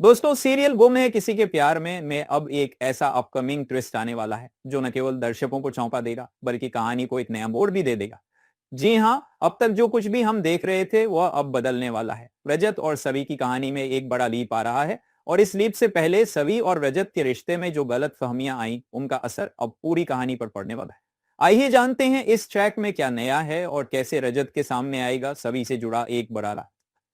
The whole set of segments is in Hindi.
दोस्तों, सीरियल गुम है किसी के प्यार में अब एक ऐसा अपकमिंग ट्विस्ट आने वाला है जो न केवल दर्शकों को चौंका देगा बल्कि कहानी को एक नया मोड़ भी दे देगा। जी हाँ, अब तक जो कुछ भी हम देख रहे थे वह अब बदलने वाला है। रजत और सवी की कहानी में एक बड़ा लीप आ रहा है और इस लीप से पहले सवी और रजत के रिश्ते में जो गलत फहमियां आई उनका असर अब पूरी कहानी पर पड़ने वाला है। आइए जानते हैं इस ट्रैक में क्या नया है और कैसे रजत के सामने आएगा सवी से जुड़ा एक बड़ा राज।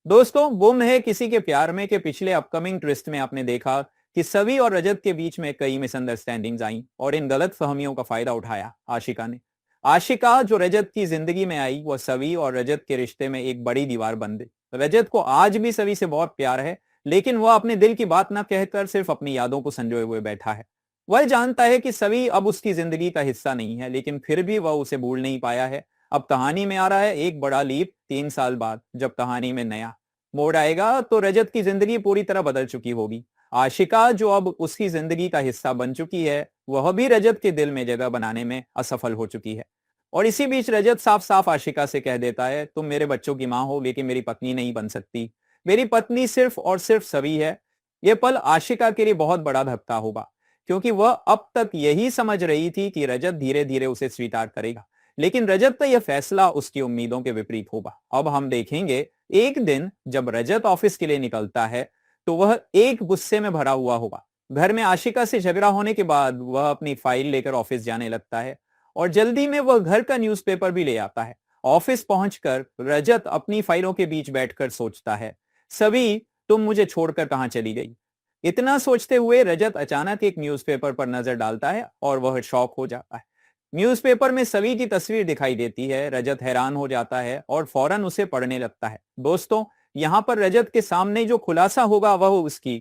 दोस्तों, गुम है किसी के प्यार में के पिछले अपकमिंग ट्विस्ट में आपने देखा कि सवी और रजत के बीच में कई मिसअंडरस्टैंडिंग्स आई और इन गलत फहमियों का फायदा उठाया आशिका ने। आशिका जो रजत की जिंदगी में आई वह सवी और रजत के रिश्ते में एक बड़ी दीवार बन गई। रजत को आज भी सवी से बहुत प्यार है, लेकिन वह अपने दिल की बात ना कहकर सिर्फ अपनी यादों को संजोए हुए बैठा है। वह जानता है कि सवी अब उसकी जिंदगी का हिस्सा नहीं है, लेकिन फिर भी वह उसे भूल नहीं पाया है। अब कहानी में आ रहा है एक बड़ा लीप 3 साल बाद, जब कहानी में नया मोड़ आएगा तो रजत की जिंदगी पूरी तरह बदल चुकी होगी। आशिका जो अब उसकी जिंदगी का हिस्सा बन चुकी है, वह भी रजत के दिल में जगह बनाने में असफल हो चुकी है। और इसी बीच रजत साफ साफ आशिका से कह देता है, तुम मेरे बच्चों की मां हो लेकिन मेरी पत्नी नहीं बन सकती। मेरी पत्नी सिर्फ और सिर्फ सवी है। यह पल आशिका के लिए बहुत बड़ा धक्का होगा, क्योंकि वह अब तक यही समझ रही थी कि रजत धीरे धीरे उसे स्वीकार करेगा, लेकिन रजत का यह फैसला उसकी उम्मीदों के विपरीत होगा। अब हम देखेंगे एक दिन जब रजत ऑफिस के लिए निकलता है तो वह एक गुस्से में भरा हुआ होगा। घर में आशिका से झगड़ा होने के बाद वह अपनी फाइल लेकर ऑफिस जाने लगता है और जल्दी में वह घर का न्यूज़पेपर भी ले आता है। ऑफिस पहुंचकर रजत अपनी फाइलों के बीच बैठकर सोचता है, सभी तुम मुझे छोड़कर कहां चली गई। इतना सोचते हुए रजत अचानक एक न्यूज़पेपर पर नजर डालता है और वह शॉक हो जाता है। न्यूज़पेपर में सवी की तस्वीर दिखाई देती है। रजत हैरान हो जाता है और फौरन उसे पढ़ने लगता है। दोस्तों, यहां पर रजत के सामने जो खुलासा होगा वह उसकी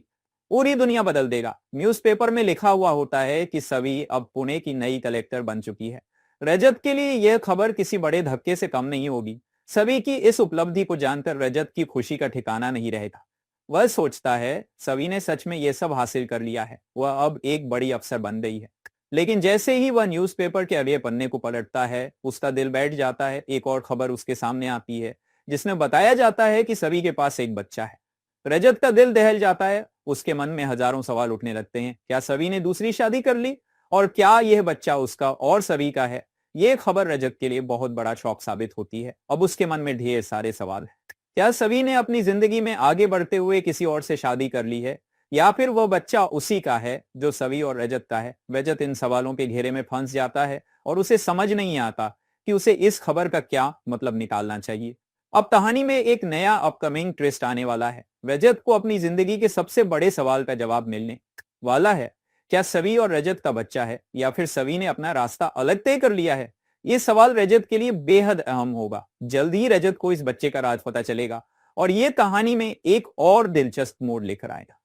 पूरी दुनिया बदल देगा। न्यूज़पेपर में लिखा हुआ होता है कि सवी अब पुणे की नई कलेक्टर बन चुकी है। रजत के लिए यह खबर किसी बड़े धक्के से कम नहीं होगी। सवी की इस उपलब्धि को जानकर रजत की खुशी का ठिकाना नहीं रहेगा। वह सोचता है सवी ने सच में यह सब हासिल कर लिया है, वह अब एक बड़ी अफसर बन गई है। लेकिन जैसे ही वह न्यूज़पेपर के अगले पन्ने को पलटता है, उसका दिल बैठ जाता है। एक और खबर उसके सामने आती है जिसमें बताया जाता है कि सभी के पास एक बच्चा है। रजत का दिल दहल जाता है। उसके मन में हजारों सवाल उठने लगते हैं। क्या सभी ने दूसरी शादी कर ली? और क्या यह बच्चा उसका और सभी का है? यह खबर रजत के लिए बहुत बड़ा शौक साबित होती है। अब उसके मन में ढेर सारे सवाल हैं। क्या सभी ने अपनी जिंदगी में आगे बढ़ते हुए किसी और से शादी कर ली है, या फिर वह बच्चा उसी का है जो सवी और रजत का है? रजत इन सवालों के घेरे में फंस जाता है और उसे समझ नहीं आता कि उसे इस खबर का क्या मतलब निकालना चाहिए। अब कहानी में एक नया अपकमिंग ट्विस्ट आने वाला है। रजत को अपनी जिंदगी के सबसे बड़े सवाल का जवाब मिलने वाला है। क्या सवी और रजत का बच्चा है, या फिर सवी ने अपना रास्ता अलग तय कर लिया है? ये सवाल रजत के लिए बेहद अहम होगा। जल्द ही रजत को इस बच्चे का राज पता चलेगा और ये कहानी में एक और दिलचस्प मोड़ लेकर आएगा।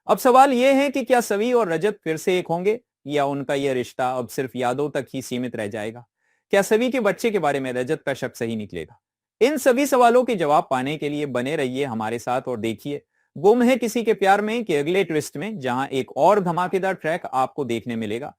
अब सवाल यह है कि क्या सवी और रजत फिर से एक होंगे, या उनका यह रिश्ता अब सिर्फ यादों तक ही सीमित रह जाएगा? क्या सवी के बच्चे के बारे में रजत का शक सही निकलेगा? इन सभी सवालों के जवाब पाने के लिए बने रहिए हमारे साथ और देखिए गुम है किसी के प्यार में के अगले ट्विस्ट में, जहां एक और धमाकेदार ट्रैक आपको देखने मिलेगा।